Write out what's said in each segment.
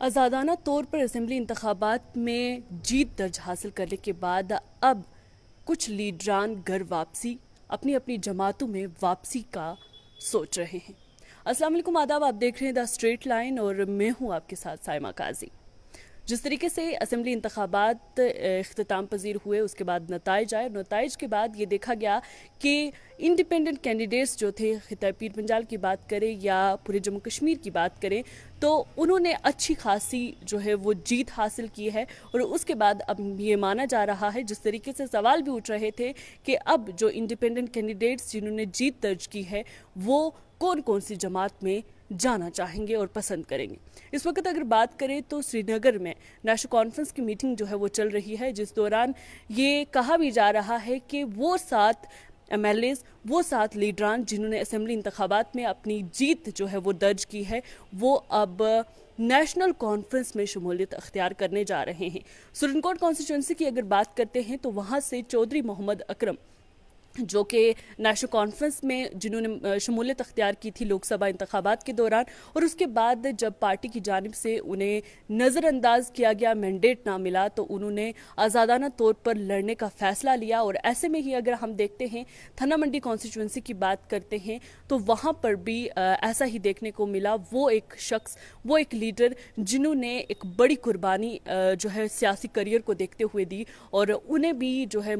आज़ादाना तौर पर असेंबली इंतखाबात में जीत दर्ज हासिल करने के बाद अब कुछ लीडरान घर वापसी अपनी अपनी जमातों में वापसी का सोच रहे हैं। अस्सलाम वालेकुम, आदाब। आप देख रहे हैं द स्ट्रेट लाइन और मैं हूं आपके साथ साइमा काजी। जिस तरीके से असेंबली इंतखाबात इख्तिताम पजीर हुए, उसके बाद नताइज आए। नताइज के बाद ये देखा गया कि इंडिपेंडेंट कैंडिडेट्स जो थे, खिताब पीर पंजाल की बात करें या पूरे जम्मू कश्मीर की बात करें, तो उन्होंने अच्छी खासी जो है वो जीत हासिल की है। और उसके बाद अब ये माना जा रहा है, जिस तरीके से सवाल भी उठ रहे थे कि अब जो इंडिपेंडेंट कैंडिडेट्स जिन्होंने जीत दर्ज की है वो कौन कौन सी जमात में जाना चाहेंगे और पसंद करेंगे। इस वक्त अगर बात करें तो श्रीनगर में नेशनल कॉन्फ्रेंस की मीटिंग जो है वो चल रही है, जिस दौरान ये कहा भी जा रहा है कि वो 7 MLAs, वो 7 लीडरान जिन्होंने असेंबली इंतखाबात में अपनी जीत जो है वो दर्ज की है, वो अब नेशनल कॉन्फ्रेंस में शमूलियत अख्तियार करने जा रहे हैं। सुरनकोट कॉन्स्टिट्यूंसी की अगर बात करते हैं तो वहाँ से चौधरी मोहम्मद अकरम जो कि नेशनल कॉन्फ्रेंस में जिन्होंने शमूलियत अख्तियार की थी लोकसभा इंतखाबात के दौरान, और उसके बाद जब पार्टी की जानिब से उन्हें नज़रअंदाज किया गया, मैंडेट ना मिला, तो उन्होंने आज़ादाना तौर पर लड़ने का फ़ैसला लिया। और ऐसे में ही अगर हम देखते हैं थना मंडी कॉन्स्टिट्यूंसी की बात करते हैं तो वहाँ पर भी ऐसा ही देखने को मिला। वो एक शख्स, वो एक लीडर जिन्होंने एक बड़ी कुर्बानी जो है सियासी करियर को देखते हुए दी, और उन्हें भी जो है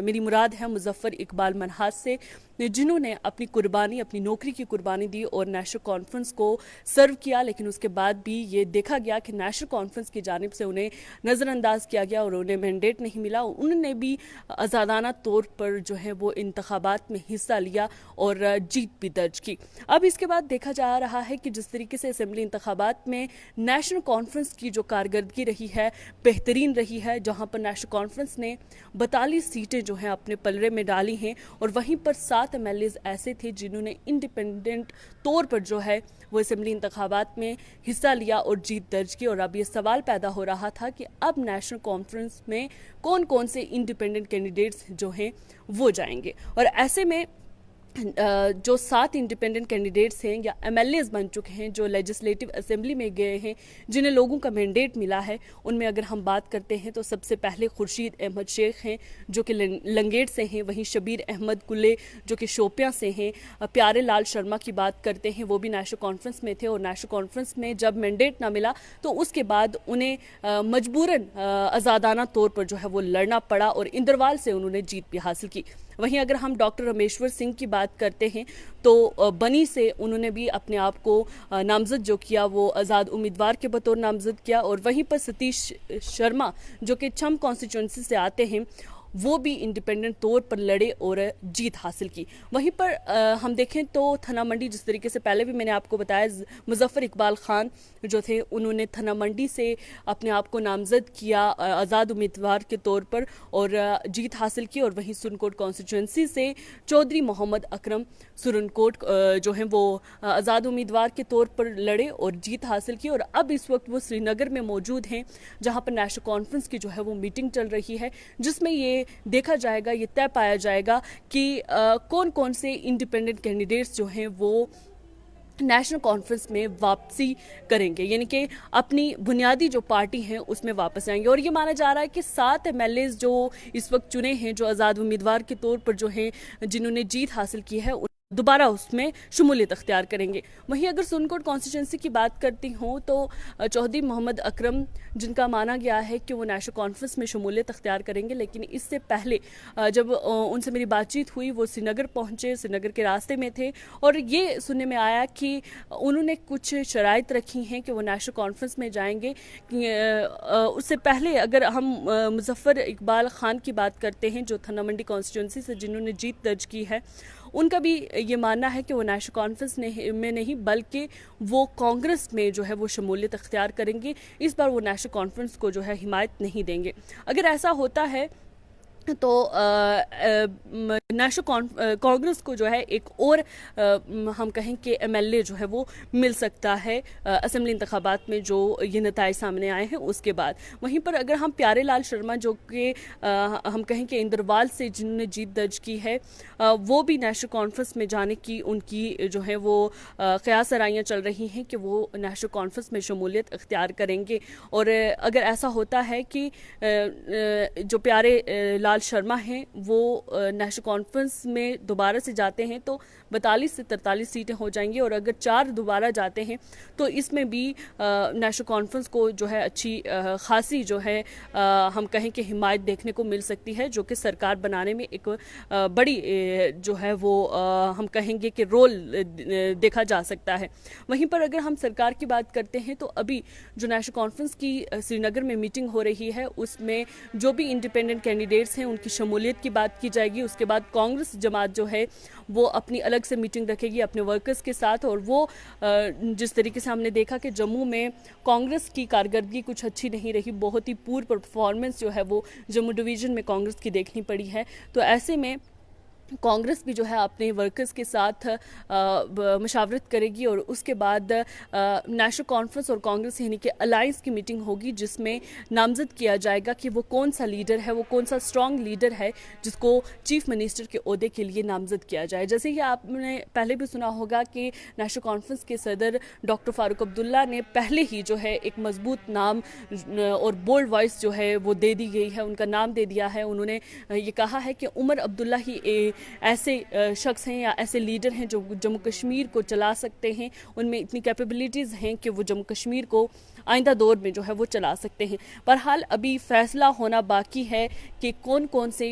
मेरी मुराद है मुजफ्फर इकबाल मनहास से, जिन्होंने अपनी कुर्बानी, अपनी नौकरी की कुर्बानी दी और नेशनल कॉन्फ्रेंस को सर्व किया। लेकिन उसके बाद भी ये देखा गया कि नेशनल कॉन्फ्रेंस की जानिब से उन्हें नज़रअंदाज किया गया और उन्हें मैंडेट नहीं मिला। उन्होंने भी आज़ादाना तौर पर जो है वो इंतखाबात में हिस्सा लिया और जीत भी दर्ज की। अब इसके बाद देखा जा रहा है कि जिस तरीके से असेंबली इंतखाबात में नेशनल कॉन्फ्रेंस की जो कारकर्दगी रही है, बेहतरीन रही है, जहाँ पर नेशनल कॉन्फ्रेंस ने 42 सीटें जो हैं अपने पलरे में डाली हैं, और वहीं पर 7 MLAs ऐसे थे जिन्होंने इंडिपेंडेंट तौर पर जो है वो असेंबली इंतखाबात में हिस्सा लिया और जीत दर्ज की। और अब ये सवाल पैदा हो रहा था कि अब नेशनल कॉन्फ्रेंस में कौन कौन से इंडिपेंडेंट कैंडिडेट्स जो हैं वो जाएंगे। और ऐसे में जो 7 इंडिपेंडेंट कैंडिडेट्स हैं या MLAs बन चुके हैं, जो लेजिस्लेटिव असेंबली में गए हैं, जिन्हें लोगों का मैंडेट मिला है, उनमें अगर हम बात करते हैं तो सबसे पहले खुर्शीद अहमद शेख हैं जो कि लंगेट से हैं। वहीं शबीर अहमद कुल्ले जो कि शोपियां से हैं। प्यारे लाल शर्मा की बात करते हैं, वो भी नेशनल कॉन्फ्रेंस में थे और नेशनल कॉन्फ्रेंस में जब मैंडेट ना मिला तो उसके बाद उन्हें मजबूरन आज़ादाना तौर पर जो है वो लड़ना पड़ा और इंदरवाल से उन्होंने जीत भी हासिल की। वहीं अगर हम डॉक्टर रमेश्वर सिंह की बात करते हैं तो बनी से उन्होंने भी अपने आप को नामजद जो किया, वो आज़ाद उम्मीदवार के बतौर नामजद किया। और वहीं पर सतीश शर्मा जो कि छम कॉन्स्टिट्यूंसी से आते हैं, वो भी इंडिपेंडेंट तौर पर लड़े और जीत हासिल की। वहीं पर हम देखें तो थना मंडी, जिस तरीके से पहले भी मैंने आपको बताया, मुजफ्फर इकबाल खान जो थे उन्होंने थना मंडी से अपने आप को नामजद किया आज़ाद उम्मीदवार के तौर पर और जीत हासिल की। और वहीं सुरनकोट कॉन्स्टिट्यूंसी से चौधरी मोहम्मद अकरम सुरनकोट जो हैं वो आज़ाद उम्मीदवार के तौर पर लड़े और जीत हासिल की। और अब इस वक्त वो श्रीनगर में मौजूद हैं, जहाँ पर नेशनल कॉन्फ्रेंस की जो है वो मीटिंग चल रही है, जिसमें ये देखा जाएगा, ये तय पाया जाएगा कि कौन कौन से इंडिपेंडेंट कैंडिडेट्स जो हैं वो नेशनल कॉन्फ्रेंस में वापसी करेंगे, यानी कि अपनी बुनियादी जो पार्टी है उसमें वापस आएंगे। और ये माना जा रहा है कि 7 MLAs जो इस वक्त चुने हैं, जो आज़ाद उम्मीदवार के तौर पर जो हैं, जिन्होंने जीत हासिल की है, दोबारा उसमें शमूलियत अख्तियार करेंगे। वहीं अगर सुरनकोट कॉन्स्टिट्यूंसी की बात करती हूँ तो चौधरी मोहम्मद अकरम, जिनका माना गया है कि वो नेशनल कॉन्फ्रेंस में शमूलियत अख्तियार करेंगे, लेकिन इससे पहले जब उनसे मेरी बातचीत हुई, वो श्रीनगर पहुँचे, श्रीनगर के रास्ते में थे, और ये सुनने में आया कि उन्होंने कुछ शराइत रखी हैं कि वो नेशनल कॉन्फ्रेंस में जाएंगे। उससे पहले अगर हम मुजफ्फर इकबाल खान की बात करते हैं, जो थना मंडी कॉन्स्टिट्यूंसी से जिन्होंने जीत दर्ज की है, उनका भी ये मानना है कि वो नेशनल कॉन्फ्रेंस में नहीं बल्कि वो कांग्रेस में जो है वो शमूलियत अख्तियार करेंगे। इस बार वो नेशनल कॉन्फ्रेंस को जो है हिमायत नहीं देंगे। अगर ऐसा होता है तो नेशनल कांग्रेस को जो है एक और हम कहें कि एमएलए जो है वो मिल सकता है असेंबली इंतखाबात में जो ये नताइज सामने आए हैं उसके बाद। वहीं पर अगर हम प्यारे लाल शर्मा जो कि हम कहें कि इंदरवाल से जिन्होंने जीत दर्ज की है, वो भी नेशनल कॉन्फ्रेंस में जाने की उनकी जो है वो क़यास आराइयाँ चल रही हैं कि वो नेशनल कॉन्फ्रेंस में शमूलियत इख्तियार करेंगे। और अगर ऐसा होता है कि जो प्यारे लाल शर्मा हैं वो नेशनल कॉन्फ्रेंस में दोबारा से जाते हैं तो 42 से 43 सीटें हो जाएंगी, और अगर 4 दोबारा जाते हैं तो इसमें भी नेशनल कॉन्फ्रेंस को जो है अच्छी खासी जो है हम कहें कि हिमायत देखने को मिल सकती है, जो कि सरकार बनाने में एक बड़ी जो है वो हम कहेंगे कि रोल देखा जा सकता है। वहीं पर अगर हम सरकार की बात करते हैं तो अभी जो नेशनल कॉन्फ्रेंस की श्रीनगर में मीटिंग हो रही है उसमें जो भी इंडिपेंडेंट कैंडिडेट्स हैं उनकी शमूलियत की बात की जाएगी। उसके बाद कांग्रेस जमात जो है वो अपनी अलग से मीटिंग रखेगी अपने वर्कर्स के साथ, और वो जिस तरीके से हमने देखा कि जम्मू में कांग्रेस की कारकर्दगी कुछ अच्छी नहीं रही, बहुत ही पूर परफॉर्मेंस जो है वो जम्मू डिवीज़न में कांग्रेस की देखनी पड़ी है। तो ऐसे में कांग्रेस भी जो है अपने वर्कर्स के साथ मशावरत करेगी और उसके बाद नेशनल कॉन्फ्रेंस और कांग्रेस यानी कि अलायंस की मीटिंग होगी जिसमें नामजद किया जाएगा कि वो कौन सा लीडर है, वो कौन सा स्ट्रॉन्ग लीडर है जिसको चीफ मिनिस्टर के ओहदे के लिए नामजद किया जाए। जैसे कि आपने पहले भी सुना होगा कि नेशनल कॉन्फ्रेंस के सदर डॉक्टर फारूक अब्दुल्ला ने पहले ही जो है एक मजबूत नाम और बोल्ड वॉइस जो है वो दे दी गई है, उनका नाम दे दिया है। उन्होंने ये कहा है कि उमर अब्दुल्ला ही ऐसे शख्स हैं या ऐसे लीडर हैं जो जम्मू कश्मीर को चला सकते हैं, उनमें इतनी कैपेबिलिटीज़ हैं कि वो जम्मू कश्मीर को आइंदा दौर में जो है वो चला सकते हैं। बहरहाल अभी फैसला होना बाकी है कि कौन कौन से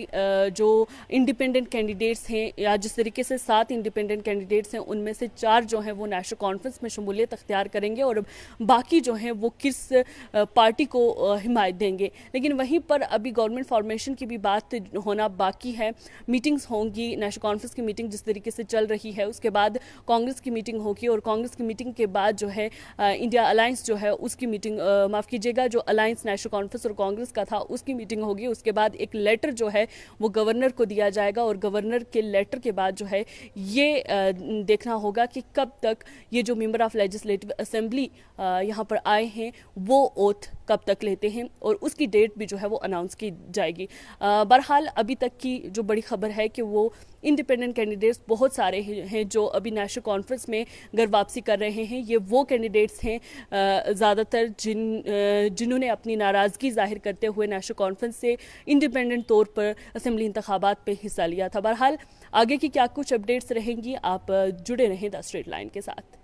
जो इंडिपेंडेंट कैंडिडेट्स हैं या जिस तरीके से 7 इंडिपेंडेंट कैंडिडेट्स हैं उनमें से 4 जो हैं वो नेशनल कॉन्फ्रेंस में शमूलियत अख्तियार करेंगे और बाकी जो हैं वो किस पार्टी को हिमायत देंगे। लेकिन वहीं पर अभी गवर्नमेंट फॉर्मेशन की भी बात होना बाकी है। मीटिंग्स होंगी, नेशनल कॉन्फ्रेंस की मीटिंग जिस तरीके से चल रही है उसके बाद कांग्रेस की मीटिंग होगी और कांग्रेस की मीटिंग के बाद जो है इंडिया अलायंस जो है उसकी मीटिंग माफ़ कीजिएगा जो अलायंस नेशनल कॉन्फ्रेंस और कांग्रेस का था उसकी मीटिंग होगी। उसके बाद एक लेटर जो है वो गवर्नर को दिया जाएगा और गवर्नर के लेटर के बाद जो है ये देखना होगा कि कब तक ये जो मेंबर ऑफ लेजिस्लेटिव असेंबली यहाँ पर आए हैं वो ओथ कब तक लेते हैं और उसकी डेट भी जो है वो अनाउंस की जाएगी। बहरहाल अभी तक की जो बड़ी खबर है कि वो इंडिपेंडेंट कैंडिडेट्स बहुत सारे हैं जो अभी नेशनल कॉन्फ्रेंस में घर वापसी कर रहे हैं। ये वो कैंडिडेट्स हैं ज़्यादातर जिन्होंने अपनी नाराज़गी जाहिर करते हुए नेशनल कॉन्फ्रेंस से इंडिपेंडेंट तौर पर असेंबली इंतखाबात पे हिस्सा लिया था। बहरहाल आगे की क्या कुछ अपडेट्स रहेंगी, आप जुड़े रहें द स्ट्रेट लाइन के साथ।